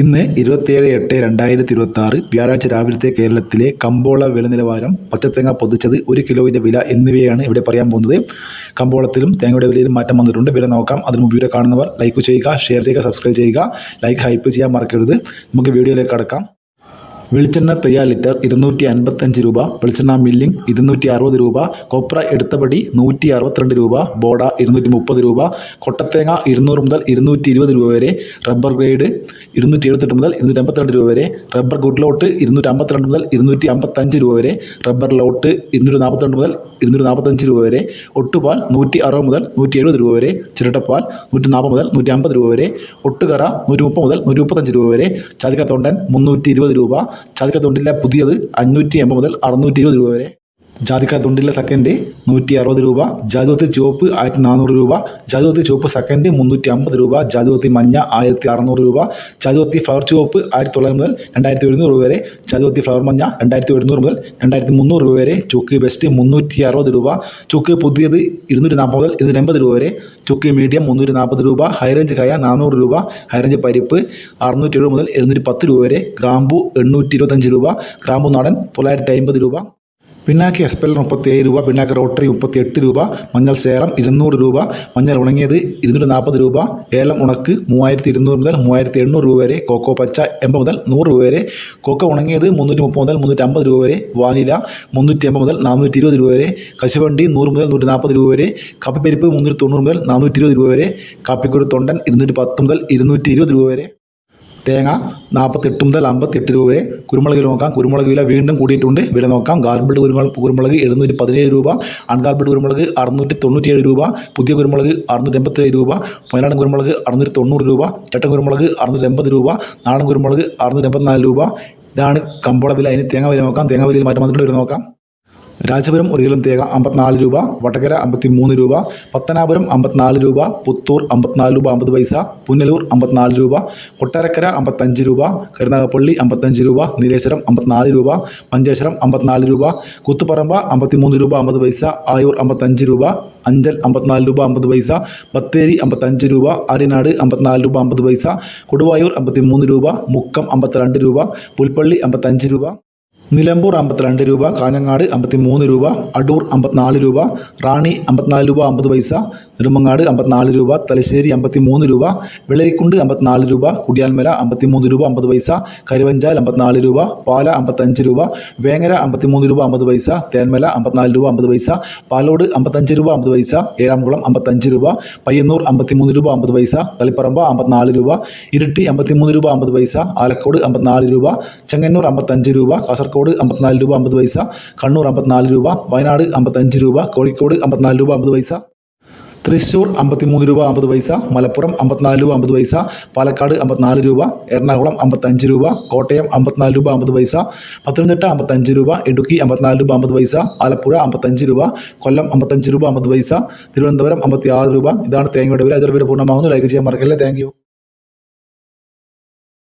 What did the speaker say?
ഇന്ന് 27/8/2026 വ്യാഴാഴ്ച രാവിലത്തെ കേരളത്തിലെ കമ്പോള വില നിലവാരം, പച്ചത്തേങ്ങ പൊതിച്ചത്, 1 കിലോവിൻ്റെ വില എന്നിവയാണ് ഇവിടെ പറയാൻ പോകുന്നത്. കമ്പോളത്തിലും തേങ്ങയുടെ വിലയിലും മാറ്റം വന്നിട്ടുണ്ട്. വില നോക്കാം. അതിന് മുമ്പ് വീഡിയോ കാണുന്നവർ ലൈക്ക് ചെയ്യുക, ഷെയർ ചെയ്യുക, സബ്സ്ക്രൈബ് ചെയ്യുക. ലൈക്ക് ഹൈപ്പ് ചെയ്യാൻ മറക്കരുത്. നമുക്ക് വീഡിയോയിലേക്ക് കടക്കാം. വെളിച്ചെണ്ണ തയ്യാർ ലിറ്റർ 255 രൂപ, വെളിച്ചെണ്ണ മില്ലിംഗ് 260 രൂപ, കൊപ്ര എടുത്തപടി 162 രൂപ, ബോഡ 230 രൂപ, കൊട്ടത്തേങ്ങ 200 മുതൽ 220 രൂപ വരെ, റബ്ബർ ഗ്രേഡ് 278 മുതൽ 252 രൂപ വരെ, റബ്ബർ ഗുഡ് ലോട്ട് 252 മുതൽ 255 രൂപ വരെ, റബ്ബർ ലോട്ട് 242 മുതൽ 245 രൂപ വരെ, ഒട്ടുപാൽ 160 മുതൽ 170 രൂപ വരെ, ചിരട്ടപ്പാൽ 140 മുതൽ 150 രൂപ വരെ, ഒട്ടുകറ 130 മുതൽ 135 രൂപ വരെ, ചാതിക്കത്തോണ്ടൻ 320 രൂപ, ജാതിക്ക പുതിയത് 580 മുതൽ 620 രൂപ വരെ, ജാതിക്ക തൊണ്ടിലെ സെക്കൻഡ് 160 രൂപ, ജാതിപത്തി ചുവപ്പ് 1400 രൂപ, ജാതിപത്തി ചുവപ്പ് സെക്കൻഡ് 350 രൂപ, ജാതിപത്തി മഞ്ഞ 1600 രൂപ, ജാതിപത്തി ഫ്ലവർ ചുവപ്പ് 1900 മുതൽ 2700 രൂപ വരെ, ജാതിപത്തി ഫ്ലവർ മഞ്ഞ 2700 മുതൽ 2300 രൂപ വരെ, ചുക്ക് ബെസ്റ്റ് 360 രൂപ, ചുക്ക് പുതിയത് 240 മുതൽ 280 രൂപ വരെ, ചുക്ക് മീഡിയം 340 രൂപ, ഹൈറേഞ്ച് കയ 400 രൂപ, ഹൈറേഞ്ച് പരിപ്പ് 670 മുതൽ 710 രൂപ വരെ, ഗ്രാമ്പു 825 രൂപ, ഗ്രാമ്പു നാടൻ 950 രൂപ, പിണ്ണാക്ക് എസ്പെൽ 37 രൂപ, പിണ്ണാക്ക് റോട്ടറി 38 രൂപ, മഞ്ഞൾ സേറം 200 രൂപ, മഞ്ഞൾ ഉണങ്ങിയത് 240 രൂപ, ഏലം ഉണക്ക് 3200 മുതൽ 3800 രൂപ വരെ, കോക്കോ പച്ച 80 മുതൽ 100 രൂപ വരെ, കോക്കോ ഉണങ്ങിയത് 330 മുതൽ 350 രൂപ വരെ, വാനില 380 മുതൽ 420 രൂപ വരെ, കശുവണ്ടി 100 മുതൽ 140 രൂപ വരെ, കാപ്പിപ്പരിപ്പ് 390 മുതൽ 420 രൂപ വരെ, കാപ്പിക്കുരു തൊണ്ടൻ 210 മുതൽ 220 രൂപ വരെ, തേങ്ങ 48 മുതൽ 58 രൂപ വരെ. കുരുമുളക് നോക്കാം. കുരുമുളക് വില വീണ്ടും കൂടിയിട്ടുണ്ട്. വില നോക്കാം. ഗാർബിൾഡ് കുരുമുളക് 717 രൂപ, അൺഗാർബിൾഡ് കുരുമുളക് 697 രൂപ, പുതിയ കുരുമുളക് 687 രൂപ, വയനാടൻ കുരുമുളക് 690 രൂപ, ചട്ടൻ കുരുമുളക് 680 രൂപ, നാടൻ കുരുമുളക് 684 രൂപ. ഇതാണ് കമ്പോള വില. ഇനി തേങ്ങ വില നോക്കാം. തേങ്ങ വിലയിൽ മാറ്റം വന്നിട്ടുണ്ട്. വില നോക്കാം. രാജപുരം 1 കിലോ തേങ്ങ 54 രൂപ, വടകര 53 രൂപ, പത്തനാപുരം 54 രൂപ, പുത്തൂർ 54 രൂപ 50 പൈസ, പുനലൂർ 54 രൂപ, കൊട്ടാരക്കര 55 രൂപ, കരുനാഗപ്പള്ളി 55 രൂപ, നീലേശ്വരം 54 രൂപ, മഞ്ചേശ്വരം 54 രൂപ, കുത്തുപറമ്പ 53 രൂപ 50 പൈസ, ആയൂർ 55 രൂപ, അഞ്ചൽ 54 രൂപ 50 പൈസ, ബത്തേരി 55 രൂപ, ആര്യനാട് 54 രൂപ 50 പൈസ, കൊടുവായൂർ 53 രൂപ, മുക്കം 52 രൂപ, പുൽപ്പള്ളി 55 രൂപ, നിലമ്പൂർ 52 രൂപ, കാഞ്ഞങ്ങാട് 53 രൂപ, അടൂർ 54 രൂപ, റാണി 54 രൂപ 50 പൈസ, നെടുമങ്ങാട് 54 രൂപ, തലശ്ശേരി 53 രൂപ, വെള്ളരിക്കുണ്ട് 54 രൂപ, കുടിയാൽമല 53 രൂപ 50 പൈസ, കരുവഞ്ചാൽ 54 രൂപ, പാല 55 രൂപ, വേങ്ങര 53 രൂപ 50 പൈസ, തേന്മല 54 രൂപ 50 പൈസ, പാലോട് 55 രൂപ 50 പൈസ, ഏഴാംകുളം 55 രൂപ, പയ്യന്നൂർ 53 രൂപ 50 പൈസ, തളിപ്പറമ്പ 54 രൂപ, ഇരിട്ടി 53 രൂപ 50 പൈസ, ആലക്കോട് 54 രൂപ, ചെങ്ങന്നൂർ 55 രൂപ, കാസർഗോഡ് 54 രൂപ 50 പൈസ, കണ്ണൂർ 54 രൂപ, വയനാട് 55 രൂപ, കോഴിക്കോട് 54 രൂപ 50 പൈസ, തൃശ്ശൂർ 53 രൂപ 50 പൈസ, മലപ്പുറം 54 രൂപ 50 പൈസ, പാലക്കാട് 54 രൂപ, എറണാകുളം 55 രൂപ, കോട്ടയം 54 രൂപ 50 പൈസ, പത്തനംതിട്ട 55 രൂപ, ഇടുക്കി 54 രൂപ 50 പൈസ, ആലപ്പുഴ 55 രൂപ, കൊല്ലം 55 രൂപ 50 പൈസ, തിരുവനന്തപുരം 56 രൂപ. ഇതാണ് തേങ്ങയുടെ വില. ഇതൊരു വീഡിയോ പൂർണ്ണമാകുന്നു. ലൈക്ക് ചെയ്യാൻ മറക്കല്ലേ. Thank you.